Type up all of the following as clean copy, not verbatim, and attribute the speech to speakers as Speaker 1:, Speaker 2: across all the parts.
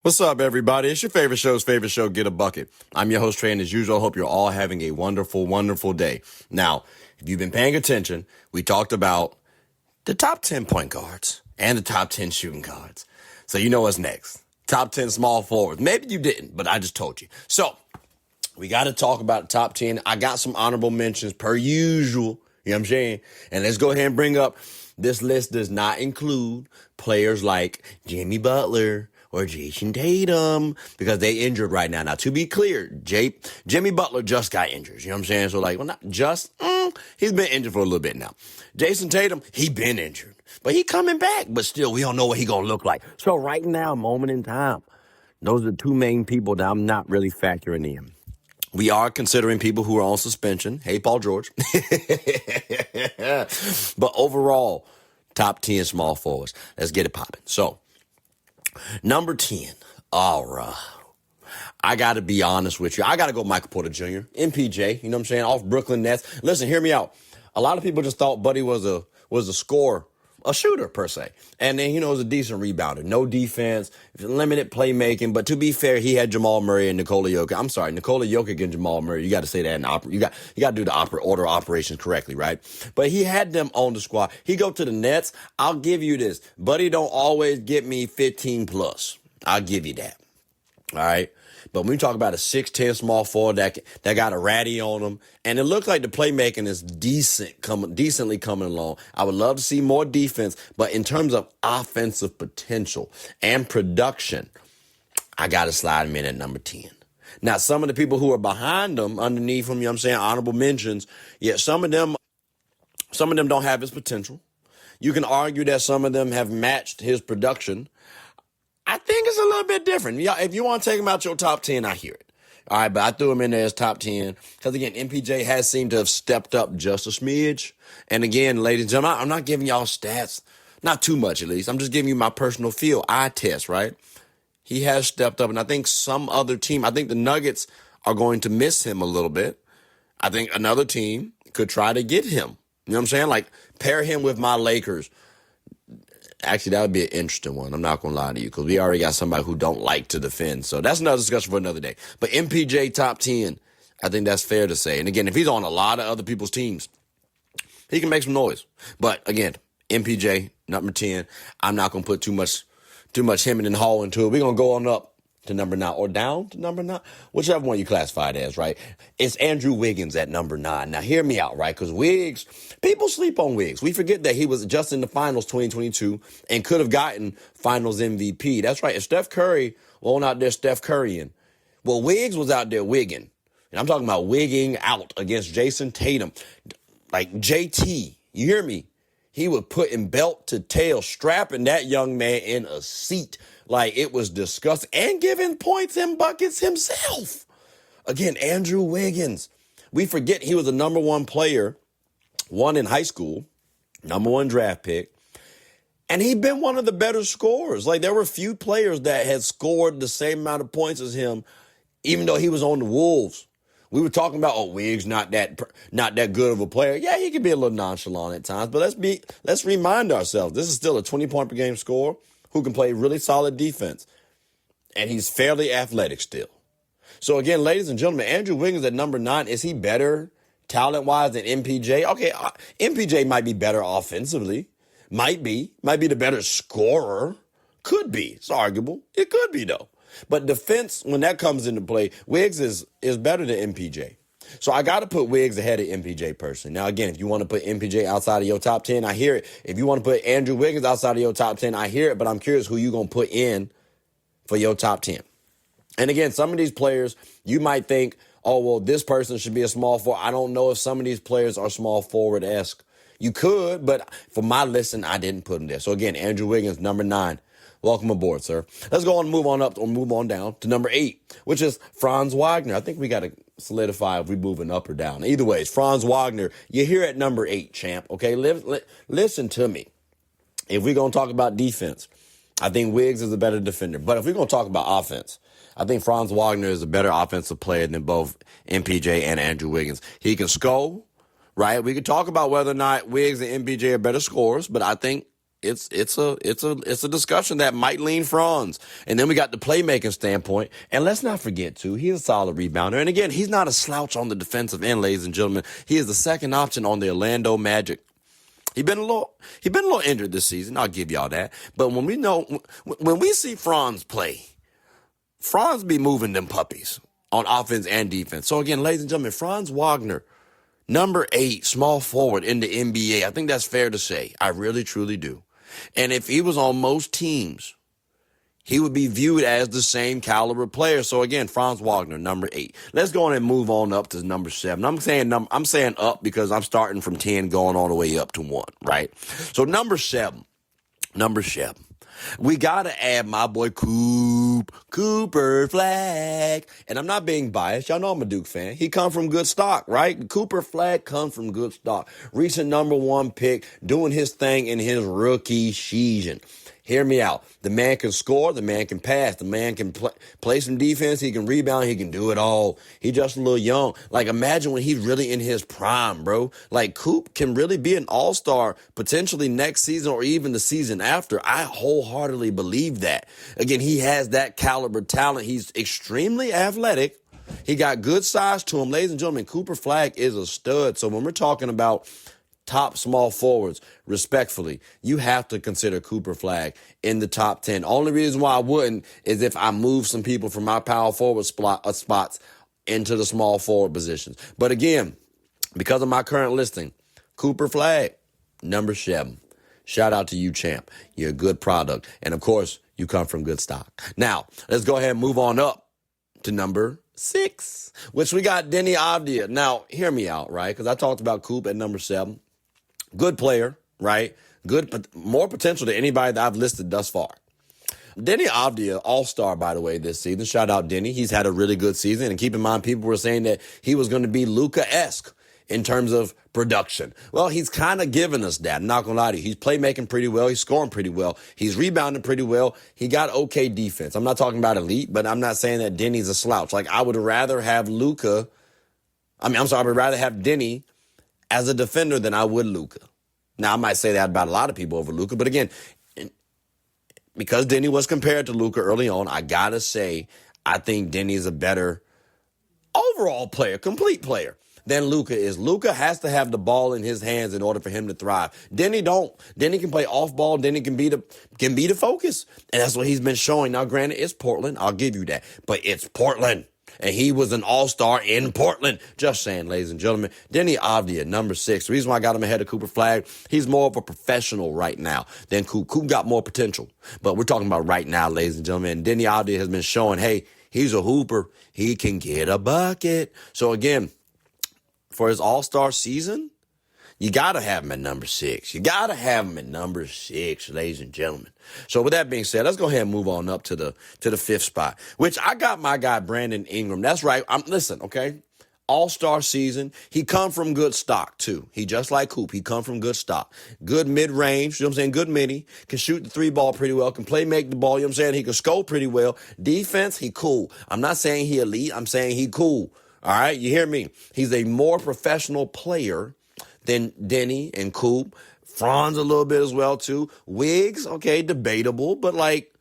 Speaker 1: What's up, everybody? It's your favorite show, Get a Bucket. I'm your host, Trey, and as usual, I hope you're all having a wonderful, wonderful day. Now, if you've been paying attention, we talked about the top 10 point guards and the top 10 shooting guards. So you know what's next. Top 10 small forwards. Maybe you didn't, but I just told you. So we got to talk about the top 10. I got some honorable mentions per usual. You know what I'm saying? And let's go ahead and bring up, this list does not include players like Jimmy Butler or Jason Tatum, because they injured right now. Now, to be clear, Jimmy Butler just got injured. You know what I'm saying? So, not just, he's been injured for a little bit now. Jason Tatum, he been injured. But he coming back. But still, we don't know what he gonna look like. So, right now, moment in time, those are the two main people that I'm not really factoring in. We are considering people who are on suspension. Hey, Paul George. But overall, top 10 small forwards. Let's get it popping. So, number 10. All right. I got to be honest with you. I got to go Michael Porter Jr., MPJ, you know what I'm saying, off Brooklyn Nets. Listen, hear me out. A lot of people just thought Buddy was a scorer, a shooter per se. And then, was a decent rebounder. No defense, limited playmaking. But to be fair, he had Jamal Murray and Nikola Jokic. I'm sorry, Nikola Jokic and Jamal Murray. You got to say that you got to do the order of operations correctly, right? But he had them on the squad. He go to the Nets. I'll give you this. Buddy don't always get me 15 plus. I'll give you that. All right. But when we talk about a 6'10 small forward that got a ratty on him, and it looks like the playmaking is decently coming along. I would love to see more defense, but in terms of offensive potential and production, I got to slide him in at number 10. Now, some of the people who are behind him, underneath him, you know what I'm saying, honorable mentions, yeah, some of them don't have his potential. You can argue that some of them have matched his production. I think it's a little bit different. If you want to take him out your top 10, I hear it. All right, but I threw him in there as top 10 because, again, MPJ has seemed to have stepped up just a smidge. And, again, ladies and gentlemen, I'm not giving y'all stats, not too much at least. I'm just giving you my personal feel, eye test, right? He has stepped up, and I think some other team, I think the Nuggets are going to miss him a little bit. I think another team could try to get him. You know what I'm saying? Like, pair him with my Lakers. Actually, that would be an interesting one. I'm not going to lie to you because we already got somebody who don't like to defend. So that's another discussion for another day. But MPJ top 10, I think that's fair to say. And again, if he's on a lot of other people's teams, he can make some noise. But again, MPJ, number 10, I'm not going to put too much hemming and hawing into it. We're going to go on up to number 9 or down to number 9, whichever one you classify it as, right? It's Andrew Wiggins at number 9. Now, hear me out, right? Because Wiggs, people sleep on Wiggs. We forget that he was just in the finals 2022 and could have gotten finals MVP. That's right. If Steph Curry wasn't out there Steph Currying, well, Wiggs was out there wigging. And I'm talking about wigging out against Jason Tatum. Like JT, you hear me? He was putting belt to tail, strapping that young man in a seat. Like, it was disgusting. And giving points and buckets himself. Again, Andrew Wiggins. We forget he was a number 1 player, one in high school, number 1 draft pick. And he'd been one of the better scorers. Like, there were few players that had scored the same amount of points as him, even though he was on the Wolves. We were talking about, Wiggs not that good of a player. Yeah, he could be a little nonchalant at times, but let's remind ourselves, this is still a 20-point per game scorer who can play really solid defense, and he's fairly athletic still. So again, ladies and gentlemen, Andrew Wiggins at number 9, is he better talent-wise than MPJ? Okay, MPJ might be better offensively, might be the better scorer, could be. It's arguable. It could be though. But defense, when that comes into play, Wiggs is better than MPJ. So I got to put Wiggs ahead of MPJ personally. Now, again, if you want to put MPJ outside of your top 10, I hear it. If you want to put Andrew Wiggins outside of your top 10, I hear it. But I'm curious who you going to put in for your top 10. And again, some of these players, you might think, this person should be a small forward. I don't know if some of these players are small forward-esque. You could, but for my listen, I didn't put them there. So again, Andrew Wiggins, number 9. Welcome aboard, sir. Let's go on and move on down to number 8, which is Franz Wagner. I think we got to solidify if we're moving up or down. Either way, it's Franz Wagner. You're here at number 8, champ. Okay, listen to me. If we're going to talk about defense, I think Wiggs is a better defender. But if we're going to talk about offense, I think Franz Wagner is a better offensive player than both MPJ and Andrew Wiggins. He can score, right? We could talk about whether or not Wiggs and MPJ are better scorers, but I think it's a discussion that might lean Franz. And then we got the playmaking standpoint. And let's not forget too, he's a solid rebounder. And again, he's not a slouch on the defensive end, ladies and gentlemen. He is the second option on the Orlando Magic. He been a little injured this season. I'll give y'all that. But when we see Franz play, Franz be moving them puppies on offense and defense. So again, ladies and gentlemen, Franz Wagner, number 8, small forward in the NBA. I think that's fair to say. I really, truly do. And if he was on most teams, he would be viewed as the same caliber player. So again, Franz Wagner, number 8. Let's go on and move on up to number 7. I'm saying up because I'm starting from 10 going all the way up to 1, right? So number 7. We got to add my boy Cooper Flagg. And I'm not being biased. Y'all know I'm a Duke fan. He come from good stock, right? Cooper Flagg comes from good stock. Recent number 1 pick, doing his thing in his rookie season. Hear me out. The man can score. The man can pass. The man can play some defense. He can rebound. He can do it all. He just a little young. Like, imagine when he's really in his prime, bro. Like, Coop can really be an all-star potentially next season or even the season after. I wholeheartedly believe that. Again, he has that caliber talent. He's extremely athletic. He got good size to him. Ladies and gentlemen, Cooper Flagg is a stud. So when we're talking about top small forwards, respectfully, you have to consider Cooper Flagg in the top 10. Only reason why I wouldn't is if I move some people from my power forward spots into the small forward positions. But again, because of my current listing, Cooper Flagg, number 7. Shout out to you, champ. You're a good product. And of course, you come from good stock. Now, let's go ahead and move on up to number 6, which we got Deni Avdija. Now, hear me out, right? Because I talked about Coop at number 7. Good player, right? More potential than anybody that I've listed thus far. Deni Avdija, all-star, by the way, this season. Shout out Deni. He's had a really good season. And keep in mind, people were saying that he was going to be Luka-esque in terms of production. Well, he's kind of given us that. I'm not going to lie to you. He's playmaking pretty well. He's scoring pretty well. He's rebounding pretty well. He got okay defense. I'm not talking about elite, but I'm not saying that Denny's a slouch. Like, I would rather have I would rather have Deni as a defender than I would Luka. Now, I might say that about a lot of people over Luka, but again, because Deni was compared to Luka early on, I gotta say, I think Deni is a better overall player, complete player than Luka is. Luka has to have the ball in his hands in order for him to thrive. Deni don't. Deni can play off ball. Deni can be the focus, and that's what he's been showing. Now, granted, it's Portland. I'll give you that, but it's Portland. And he was an all-star in Portland. Just saying, ladies and gentlemen. Deni Avdija, number 6. The reason why I got him ahead of Cooper Flagg, he's more of a professional right now than Coop. Coop got more potential. But we're talking about right now, ladies and gentlemen. And Deni Avdija has been showing, hey, he's a hooper. He can get a bucket. So, again, for his all-star season, you got to have him at number 6. You got to have him at number 6, ladies and gentlemen. So with that being said, let's go ahead and move on up to the 5th spot, which I got my guy Brandon Ingram. That's right. Listen, okay? All-star season. He come from good stock, too. He just like Coop. He come from good stock. Good mid-range, you know what I'm saying? Good midi. Can shoot the 3-ball pretty well. Can make the ball, you know what I'm saying? He can score pretty well. Defense, he cool. I'm not saying he elite. I'm saying he cool. All right? You hear me? He's a more professional player than Deni and Coop. Franz a little bit as well, too. Wiggs, okay, debatable. But, like,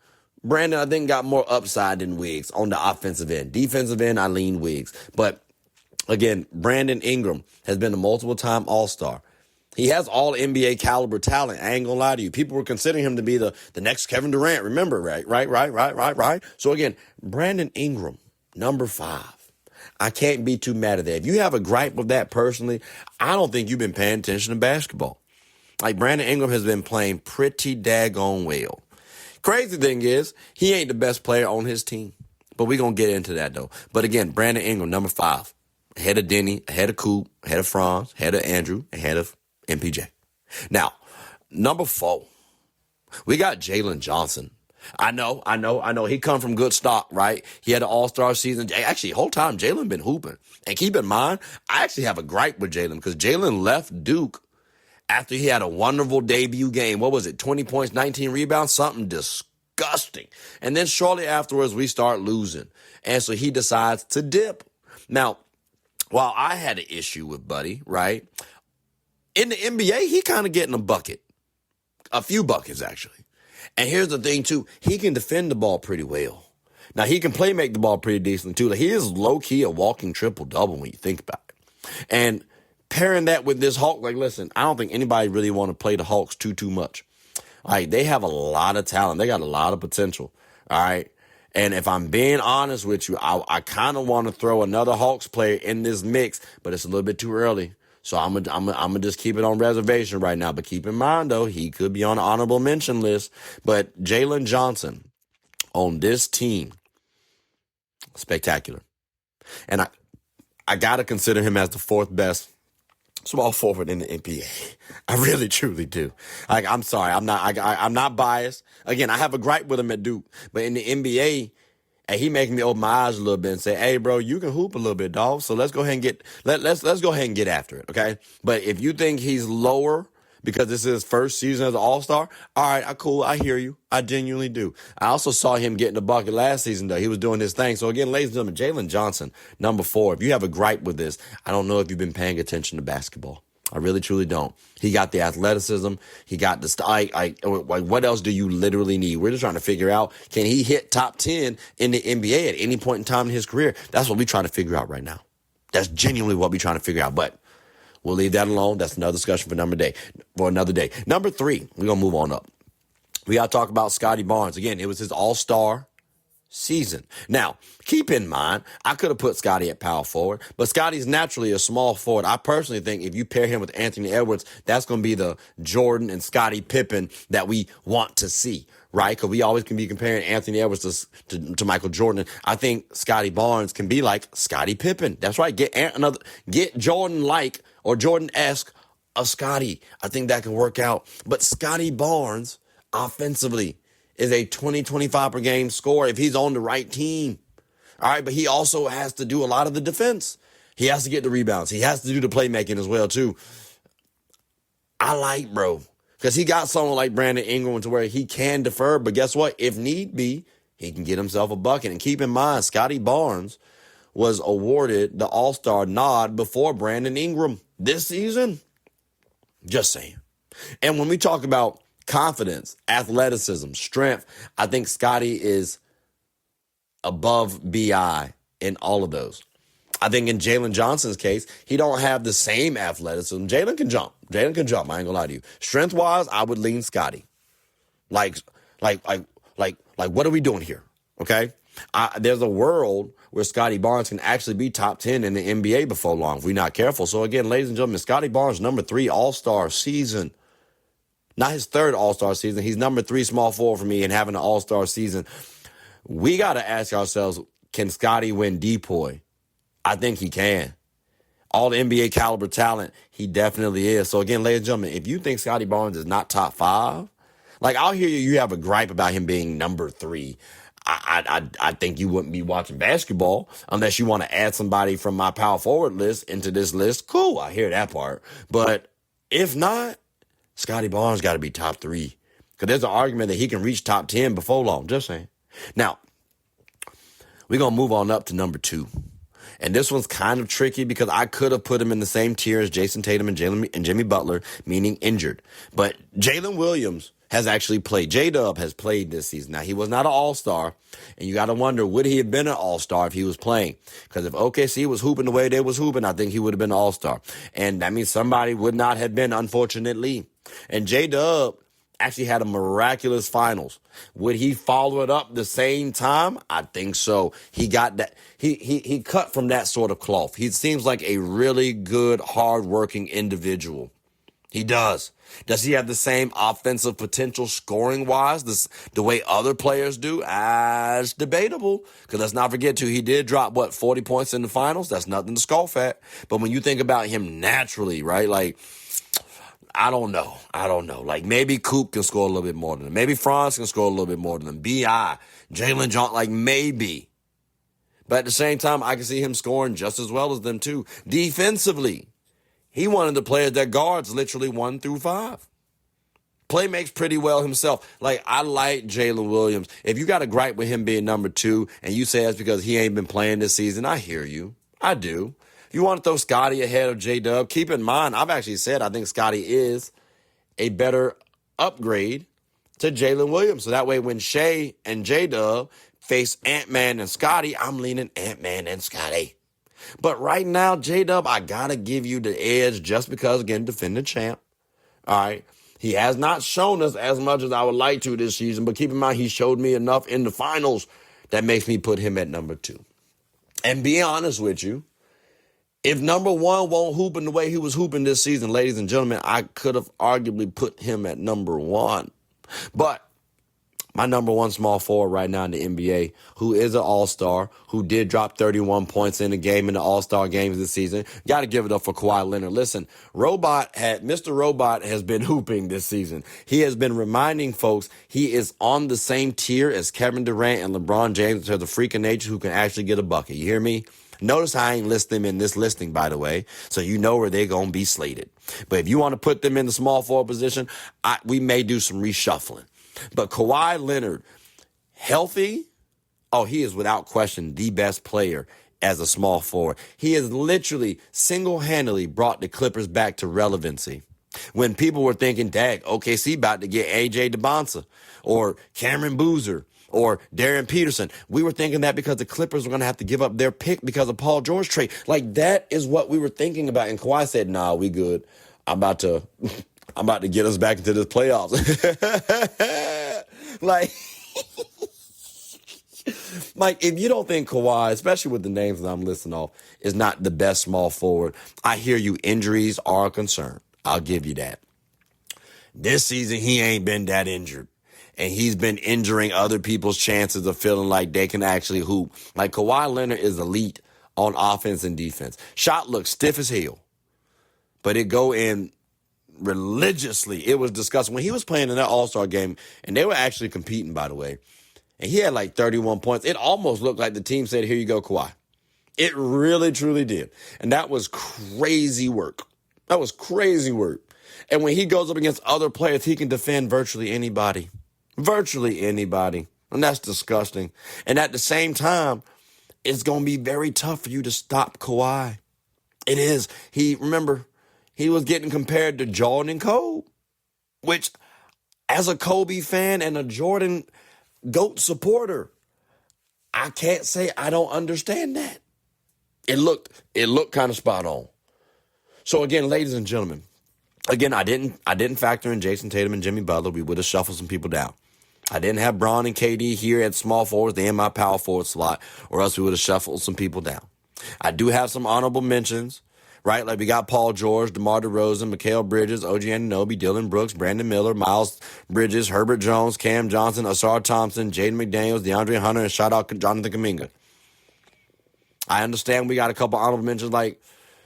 Speaker 1: Brandon, I think, got more upside than Wiggs on the offensive end. Defensive end, I lean Wiggs. But, again, Brandon Ingram has been a multiple-time All-Star. He has all NBA caliber talent. I ain't gonna lie to you. People were considering him to be the next Kevin Durant. Remember, right? So, again, Brandon Ingram, number 5. I can't be too mad at that. If you have a gripe with that personally, I don't think you've been paying attention to basketball. Like, Brandon Ingram has been playing pretty daggone well. Crazy thing is, he ain't the best player on his team. But we're going to get into that, though. But again, Brandon Ingram, number 5. Ahead of Deni, ahead of Coop, ahead of Franz, ahead of Andrew, ahead of MPJ. Now, number 4, we got Jalen Johnson. I know. He come from good stock, right? He had an all-star season. Actually, whole time, Jalen been hooping. And keep in mind, I actually have a gripe with Jalen because Jalen left Duke after he had a wonderful debut game. What was it? 20 points, 19 rebounds, something disgusting. And then shortly afterwards, we start losing. And so he decides to dip. Now, while I had an issue with Buddy, right? In the NBA, he kind of getting a bucket. A few buckets, actually. And here's the thing, too. He can defend the ball pretty well. Now, he can play make the ball pretty decently, too. Like, he is low-key a walking triple-double when you think about it. And pairing that with this Hawk, like, listen, I don't think anybody really want to play the Hawks too much. Like, they have a lot of talent. They got a lot of potential, all right? And if I'm being honest with you, I kind of want to throw another Hawks player in this mix, but it's a little bit too early. So I'm gonna just keep it on reservation right now. But keep in mind, though, he could be on the honorable mention list. But Jalen Johnson on this team, spectacular. And I got to consider him as the fourth best small forward in the NBA. I really, truly do. Like, I'm sorry. I'm not biased. Again, I have a gripe with him at Duke. But in the NBA, and he making me open my eyes a little bit and say, hey, bro, you can hoop a little bit, dog. So let's go ahead and let's go ahead and get after it, okay? But if you think he's lower because this is his first season as an all-star, all right, cool. I hear you. I genuinely do. I also saw him getting the bucket last season, though. He was doing his thing. So, again, ladies and gentlemen, Jalen Johnson, number 4. If you have a gripe with this, I don't know if you've been paying attention to basketball. I really, truly don't. He got the athleticism. He got the what else do you literally need? We're just trying to figure out, can he hit top 10 in the NBA at any point in time in his career? That's what we're trying to figure out right now. That's genuinely what we're trying to figure out. But we'll leave that alone. That's another discussion for another day. Number 3, we're going to move on up. We got to talk about Scottie Barnes. Again, it was his all-star season. Now, keep in mind, I could have put Scottie at power forward, but Scottie's naturally a small forward. I personally think if you pair him with Anthony Edwards, that's going to be the Jordan and Scottie Pippen that we want to see, right? Because we always can be comparing Anthony Edwards to Michael Jordan. I think Scottie Barnes can be like Scottie Pippen. That's right. Get Jordan-like or Jordan-esque of Scottie. I think that can work out. But Scottie Barnes, offensively, is a 20-25 per game scorer if he's on the right team. All right, but he also has to do a lot of the defense. He has to get the rebounds. He has to do the playmaking as well, too. I like, bro, because he got someone like Brandon Ingram to where he can defer, but guess what? If need be, he can get himself a bucket. And keep in mind, Scottie Barnes was awarded the All-Star nod before Brandon Ingram this season. Just saying. And when we talk about confidence, athleticism, strength, I think Scottie is above BI in all of those. I think in Jalen Johnson's case, he don't have the same athleticism. Jalen can jump. I ain't gonna lie to you. Strength-wise, I would lean Scottie. Like, what are we doing here? Okay? There's a world where Scottie Barnes can actually be top 10 in the NBA before long if we're not careful. So again, ladies and gentlemen, Scottie Barnes, number 3 All-Star season. Not his third All-Star season. He's number 3 small forward for me and having an All-Star season. We got to ask ourselves, can Scottie win Depoy? I think he can. All the NBA caliber talent, he definitely is. So again, ladies and gentlemen, if you think Scottie Barnes is not top 5, like I'll hear you have a gripe about him being number 3. I think you wouldn't be watching basketball unless you want to add somebody from my power forward list into this list. Cool, I hear that part. But if not, Scottie Barnes got to be top 3. Because there's an argument that he can reach top 10 before long. Just saying. Now, we're going to move on up to number 2. And this one's kind of tricky because I could have put him in the same tier as Jason Tatum and Jimmy Butler, meaning injured. But Jalen Williams has actually played. J-Dub has played this season. Now, he was not an all-star, and you got to wonder, would he have been an all-star if he was playing? Because if OKC was hooping the way they was hooping, I think he would have been an all-star. And that means somebody would not have been, unfortunately. And J-Dub actually had a miraculous finals. Would he follow it up the same time? I think so. He got that. He cut from that sort of cloth. He seems like a really good, hardworking individual. He does. Does he have the same offensive potential scoring-wise, the way other players do? It's debatable. Because let's not forget, too, he did drop, 40 points in the finals? That's nothing to scoff at. But when you think about him naturally, right, like, I don't know. Like, maybe Coop can score a little bit more than him. Maybe Franz can score a little bit more than him. B.I., Jalen Johnson, like, maybe. But at the same time, I can see him scoring just as well as them, too. Defensively, he one of the players that guards literally 1 through 5. Play makes pretty well himself. Like, I like Jalen Williams. If you got a gripe with him being number 2 and you say it's because he ain't been playing this season, I hear you. I do. If you want to throw Scottie ahead of J-Dub, keep in mind, I've actually said I think Scottie is a better upgrade to Jalen Williams. So that way when Shea and J-Dub face Ant-Man and Scottie, I'm leaning Ant-Man and Scottie. But right now, J-Dub, I got to give you the edge just because, again, defending champ. All right. He has not shown us as much as I would like to this season, but keep in mind, he showed me enough in the finals that makes me put him at number 2. And be honest with you, if number 1 won't hoop in the way he was hooping this season, ladies and gentlemen, I could have arguably put him at number 1. But my number 1 small forward right now in the NBA, who is an all-star, who did drop 31 points in the game in the all-star games this season. Got to give it up for Kawhi Leonard. Listen, Mr. Robot has been hooping this season. He has been reminding folks he is on the same tier as Kevin Durant and LeBron James in terms of freak of nature who can actually get a bucket. You hear me? Notice I ain't list them in this listing, by the way, so you know where they're going to be slated. But if you want to put them in the small forward position, we may do some reshuffling. But Kawhi Leonard, healthy, he is without question the best player as a small forward. He has literally single-handedly brought the Clippers back to relevancy. When people were thinking, dang, OKC about to get A.J. DeBonsa or Cameron Boozer or Darren Peterson, we were thinking that because the Clippers were going to have to give up their pick because of Paul George trade. Like, that is what we were thinking about. And Kawhi said, nah, we good. I'm about to get us back into this playoffs. like, if you don't think Kawhi, especially with the names that I'm listing off, is not the best small forward, I hear you, injuries are a concern. I'll give you that. This season, he ain't been that injured. And he's been injuring other people's chances of feeling like they can actually hoop. Like, Kawhi Leonard is elite on offense and defense. Shot looks stiff as hell, but it go in religiously. It was disgusting. When he was playing in that All-Star game, and they were actually competing, by the way, and he had like 31 points, it almost looked like the team said, here you go, Kawhi. It really, truly did. And that was crazy work. That was crazy work. And when he goes up against other players, he can defend virtually anybody. Virtually anybody. And that's disgusting. And at the same time, it's going to be very tough for you to stop Kawhi. It is. Remember, he was getting compared to Jordan and Kobe, which, as a Kobe fan and a Jordan GOAT supporter, I can't say I don't understand that. It looked kind of spot on. So again, ladies and gentlemen, I didn't factor in Jason Tatum and Jimmy Butler. We would have shuffled some people down. I didn't have Bron and KD here at small forwards. They in my power forward slot, or else we would have shuffled some people down. I do have some honorable mentions, right? Like, we got Paul George, DeMar DeRozan, Mikal Bridges, OG Anunoby, Dylan Brooks, Brandon Miller, Miles Bridges, Herbert Jones, Cam Johnson, Asar Thompson, Jaden McDaniels, DeAndre Hunter, and shout out Jonathan Kuminga. I understand we got a couple honorable mentions. Like,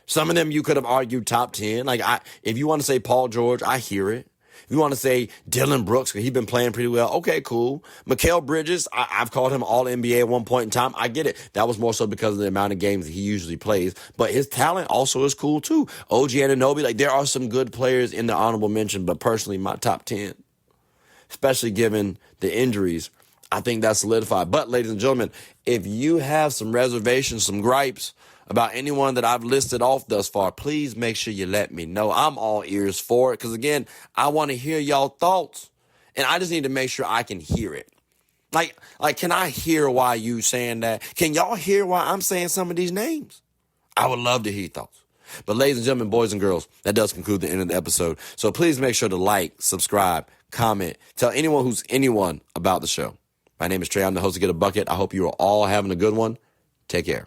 Speaker 1: some of them you could have argued top 10. Like, if you want to say Paul George, I hear it. If you want to say Dylan Brooks, because he's been playing pretty well, okay, cool. Mikal Bridges, I've called him All-NBA at one point in time. I get it. That was more so because of the amount of games that he usually plays. But his talent also is cool, too. OG Anunoby, like, there are some good players in the honorable mention, but personally, my top 10, especially given the injuries, I think that's solidified. But, ladies and gentlemen, if you have some reservations, some gripes about anyone that I've listed off thus far, please make sure you let me know. I'm all ears for it because, again, I want to hear y'all thoughts, and I just need to make sure I can hear it. Like, can I hear why you saying that? Can y'all hear why I'm saying some of these names? I would love to hear your thoughts. But, ladies and gentlemen, boys and girls, that does conclude the end of the episode. So please make sure to like, subscribe, comment, tell anyone who's anyone about the show. My name is Trey. I'm the host of Get a Bucket. I hope you are all having a good one. Take care.